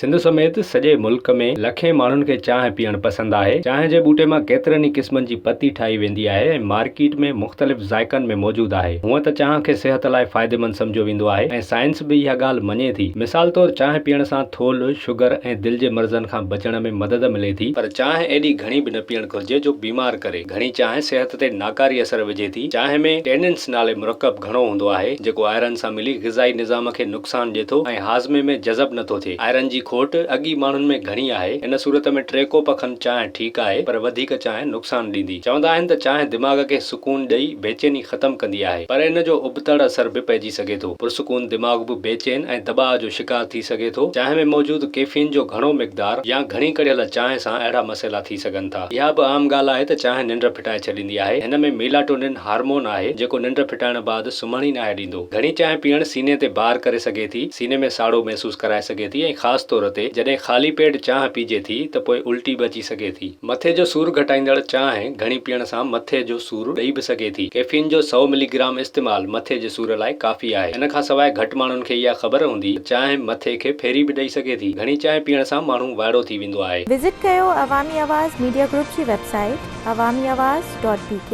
सिंध समेत सॼे मुल्क में लखे माण्हुनि खे चांहि पीअणु पसंदि आहे। चांहि जे ॿूटे मां केतिरनि ई क़िस्मनि जी पती ठाही वेंदी आहे ऐं मार्केट में मुख़्तलिफ़ ज़ाइक़नि में मौजूदु आहे। हूअं त चांहि खे सिहत लाइ फ़ाइदेमंद सम्झो वेंदो आहे ऐं साइंस बि इहा ॻाल्हि मञे थी। मिसाल तौरु चांहि पीअण सां थोल, शुगर ऐं दिलि जे मर्ज़नि खां बचण में मदद मिले थी, पर चांहि एॾी घणी बि न पीअणु घुरिजे जो बीमार करे। घणी चांहि सिहत ते नाकारी असर विझे थी। चांहि में टेनिन्स नाले मुरकब घणो हूंदो आहे जेको आयरन सां मिली ग़िज़ाई निज़ाम खे नुक़सान ॾिए थो ऐं हाज़मे में जज़ब नथो थिए। आयरन जी खोट अॻी माण्हुनि में घणी आहे। इन सूरत में 3 कोप खनि चांहि ठीकु आहे, पर वधीक चांहि नुक़सान ॾींदी। चवंदा आहिनि त चांहि दिमाग़ खे सुकून ॾेई बेचैनी ख़तम कंदी आहे, पर इन जो उबतड़ असर बि पइजी सघे थो। पुरसुकून दिमाग़ बि बेचैन ऐं दॿाअ जो शिकार थी सघे थो। चांहि में मौजूदु कैफीन जो घणो मिक़दार या घणी कढ़ियल चांहि सां अहिड़ा मसइला थी सघनि था। इहा बि आम ॻाल्हि आहे त चांहि निंड फिटाए छॾींदी आहे। हिन में मेलाटोनिन हार्मोन आहे जेको निंड फिटाइण बैदि सुम्हण ई नाहे ॾींदो। घणी चांहि पीअण सीने ते भार करे सघे थी, सीने में साड़ो महसूसु कराए सघे थी ऐं ख़ासि तौर ते जॾहिं ख़ाली पेट चांहि पीजे थी त पोइ उल्टी बि अची सघे थी। मथे जो सूरु घटाईंदड़ चांहि घणी पीअण सां मथे जो सूरु ॾेई बि सघे थी। कैफीन जो 100 मिलीग्राम इस्तेमालु मथे जे सूर लाइ काफ़ी आहे। इन खां सवाइ घटि माण्हुनि खे इहा ख़बर हूंदी त चांहि मथे खे फेरी बि ॾेई सघे थी। घणी चांहि पीअण सां माण्हू वाइड़ो थी वेंदो आहे। विज़िट कयो अवामी आवाज़ मीडिया ग्रुप जी वेबसाइट awamiawaz.pk